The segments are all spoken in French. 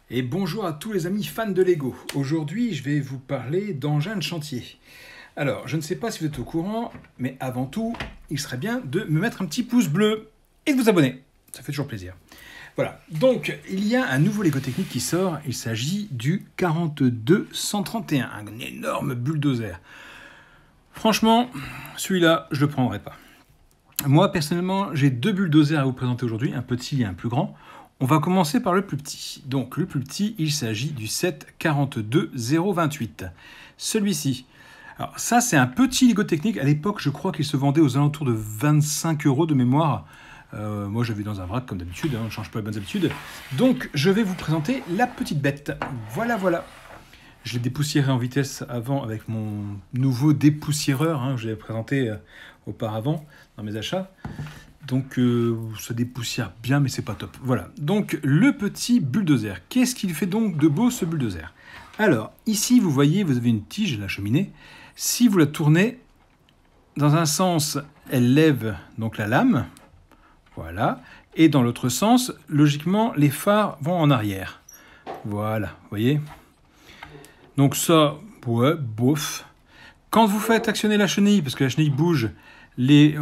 Et bonjour à tous les amis fans de Lego. Aujourd'hui, je vais vous parler d'engins de chantier. Alors, je ne sais pas si vous êtes au courant, mais avant tout, il serait bien de me mettre un petit pouce bleu et de vous abonner. Ça fait toujours plaisir. Voilà, donc il y a un nouveau Lego Technique qui sort. Il s'agit du 42131, un énorme bulldozer. Franchement, celui-là, je ne le prendrai pas. Moi, personnellement, j'ai deux bulldozers à vous présenter aujourd'hui, un petit et un plus grand. On va commencer par le plus petit. Donc, le plus petit, il s'agit du 742028. Celui-ci. Alors, ça, c'est un petit Lego Technique. À l'époque, je crois qu'il se vendait aux alentours de 25 € de mémoire. Moi, j'avais dans un vrac, comme d'habitude. On ne change pas les bonnes habitudes. Donc, je vais vous présenter la petite bête. Voilà, voilà. Je l'ai dépoussiéré en vitesse avant avec mon nouveau dépoussiéreur que je l'avais présenté auparavant dans mes achats. Donc ça dépoussière bien, mais c'est pas top. Voilà, donc le petit bulldozer. Qu'est-ce qu'il fait donc de beau ce bulldozer? Alors, ici, vous voyez, vous avez une tige, la cheminée. Si vous la tournez dans un sens, elle lève donc la lame. Voilà. Et dans l'autre sens, logiquement, les phares vont en arrière. Voilà, vous voyez? Donc ça, ouais, bof. Quand vous faites actionner la chenille, parce que la chenille bouge, les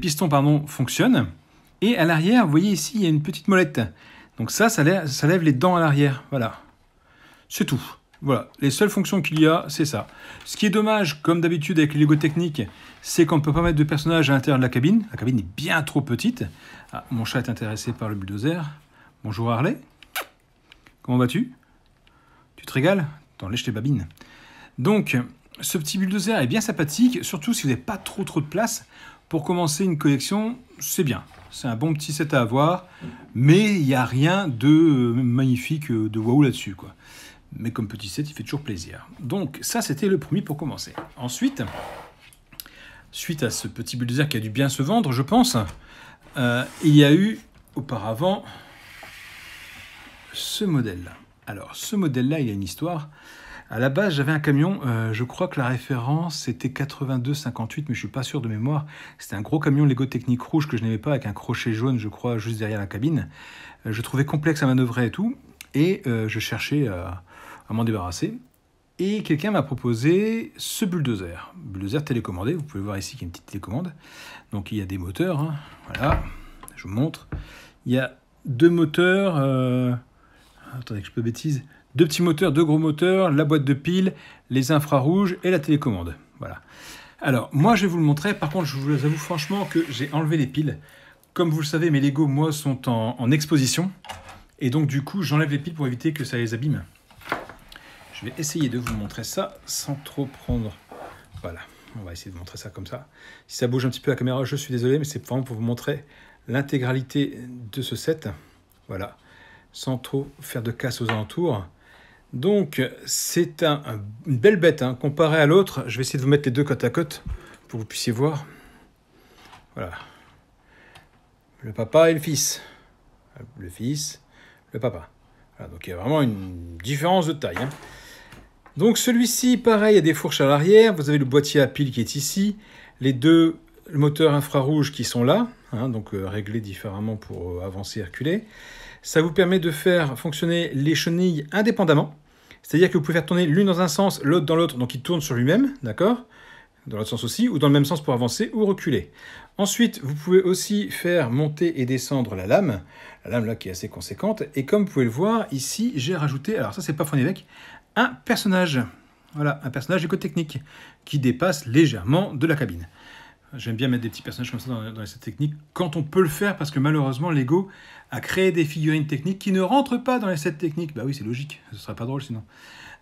pistons fonctionnent. Et à l'arrière, vous voyez ici, il y a une petite molette. Donc ça lève les dents à l'arrière. Voilà. C'est tout. Voilà. Les seules fonctions qu'il y a, c'est ça. Ce qui est dommage, comme d'habitude avec les Lego Technique, c'est qu'on ne peut pas mettre de personnage à l'intérieur de la cabine. La cabine est bien trop petite. Ah, mon chat est intéressé par le bulldozer. Bonjour Harley. Comment vas-tu? Tu te régales? Attends, lèche tes babines. Donc, ce petit bulldozer est bien sympathique, surtout si vous n'avez pas trop de place. Pour commencer une collection, c'est bien. C'est un bon petit set à avoir, mais il n'y a rien de magnifique, de waouh là-dessus, quoi. Mais comme petit set, il fait toujours plaisir. Donc, ça, c'était le premier pour commencer. Ensuite, suite à ce petit bulldozer qui a dû bien se vendre, je pense, il y a eu auparavant ce modèle-là. Alors, ce modèle-là, il a une histoire. À la base, j'avais un camion, je crois que la référence c'était 8258, mais je suis pas sûr de mémoire. C'était un gros camion Lego Technique rouge que je n'aimais pas, avec un crochet jaune, je crois, juste derrière la cabine. Je trouvais complexe à manœuvrer et tout, et je cherchais à m'en débarrasser. Et quelqu'un m'a proposé ce bulldozer. Bulldozer télécommandé, vous pouvez voir ici qu'il y a une petite télécommande. Donc il y a des moteurs, voilà, je vous montre. Il y a deux moteurs, attendez que je peux bêtise. Deux petits moteurs, deux gros moteurs, la boîte de piles, les infrarouges et la télécommande. Voilà. Alors, moi, je vais vous le montrer. Par contre, je vous avoue franchement que j'ai enlevé les piles. Comme vous le savez, mes Lego, moi, sont en exposition. Et donc, du coup, j'enlève les piles pour éviter que ça les abîme. Je vais essayer de vous montrer ça sans trop prendre... Voilà. On va essayer de vous montrer ça comme ça. Si ça bouge un petit peu la caméra, je suis désolé, mais c'est vraiment pour vous montrer l'intégralité de ce set. Voilà. Sans trop faire de casse aux alentours. Donc, c'est une belle bête, comparé à l'autre. Je vais essayer de vous mettre les deux côte à côte pour que vous puissiez voir. Voilà. Le papa et le fils. Le fils, le papa. Voilà, donc, il y a vraiment une différence de taille. Donc, celui-ci, pareil, il y a des fourches à l'arrière. Vous avez le boîtier à piles qui est ici. Les deux moteurs infrarouges qui sont là. Donc, réglés différemment pour avancer et reculer. Ça vous permet de faire fonctionner les chenilles indépendamment. C'est-à-dire que vous pouvez faire tourner l'une dans un sens, l'autre dans l'autre, donc il tourne sur lui-même, d'accord? Dans l'autre sens aussi, ou dans le même sens pour avancer ou reculer. Ensuite, vous pouvez aussi faire monter et descendre la lame là qui est assez conséquente. Et comme vous pouvez le voir, ici, j'ai rajouté, alors ça c'est pas Phonélec, un personnage. Voilà, un personnage éco-technique qui dépasse légèrement de la cabine. J'aime bien mettre des petits personnages comme ça dans les sets techniques quand on peut le faire, parce que malheureusement, Lego a créé des figurines techniques qui ne rentrent pas dans les sets techniques. Bah oui, c'est logique, ce serait pas drôle sinon.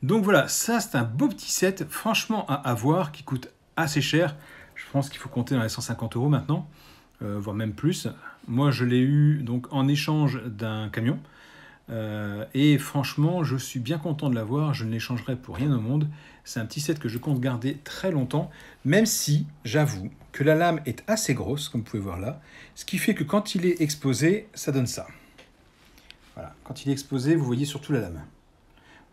Donc voilà, ça c'est un beau petit set, franchement à avoir, qui coûte assez cher. Je pense qu'il faut compter dans les 150 € maintenant, voire même plus. Moi, je l'ai eu donc en échange d'un camion. Et franchement, je suis bien content de l'avoir, je ne l'échangerai pour rien au monde. C'est un petit set que je compte garder très longtemps, même si, j'avoue, que la lame est assez grosse, comme vous pouvez voir là, ce qui fait que quand il est exposé, ça donne ça. Voilà, quand il est exposé, vous voyez surtout la lame.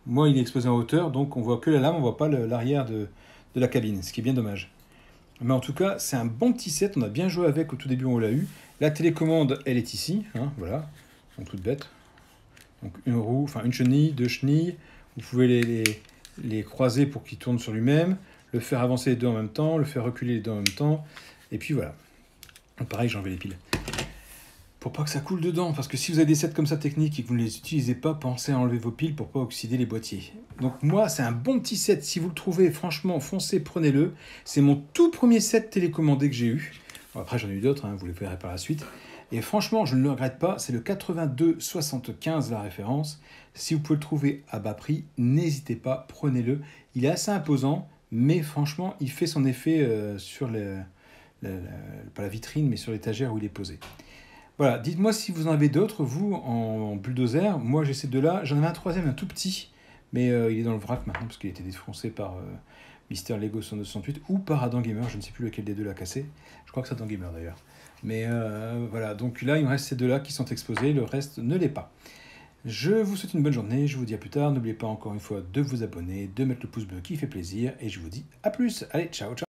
Moi, il est exposé en hauteur, donc on voit que la lame, on ne voit pas l'arrière de la cabine, ce qui est bien dommage. Mais en tout cas, c'est un bon petit set, on a bien joué avec au tout début, on l'a eu. La télécommande, elle est ici, voilà, donc toute bête. Donc une roue, enfin une chenille, deux chenilles. Vous pouvez les croiser pour qu'ils tournent sur lui-même, le faire avancer les deux en même temps, le faire reculer les deux en même temps. Et puis voilà. Donc pareil, j'ai enlevé les piles. Pour pas que ça coule dedans, parce que si vous avez des sets comme ça techniques et que vous ne les utilisez pas, pensez à enlever vos piles pour pas oxyder les boîtiers. Donc moi, c'est un bon petit set. Si vous le trouvez, franchement, foncez, prenez-le. C'est mon tout premier set télécommandé que j'ai eu. Bon, après, j'en ai eu d'autres, hein, vous les verrez par la suite. Et franchement, je ne le regrette pas. C'est le 8275 la référence. Si vous pouvez le trouver à bas prix, n'hésitez pas, prenez-le. Il est assez imposant, mais franchement, il fait son effet sur pas la vitrine, mais sur l'étagère où il est posé. Voilà, dites-moi si vous en avez d'autres, vous, en bulldozer. Moi, j'ai ces deux-là. J'en avais un troisième, un tout petit, mais il est dans le vrac maintenant, parce qu'il a été défoncé par Mister Lego 168 ou par Adam Gamer. Je ne sais plus lequel des deux l'a cassé. Je crois que c'est Adam Gamer, d'ailleurs. Mais voilà, donc là, il me reste ces deux-là qui sont exposés. Le reste ne l'est pas. Je vous souhaite une bonne journée. Je vous dis à plus tard. N'oubliez pas encore une fois de vous abonner, de mettre le pouce bleu qui fait plaisir. Et je vous dis à plus. Allez, ciao, ciao.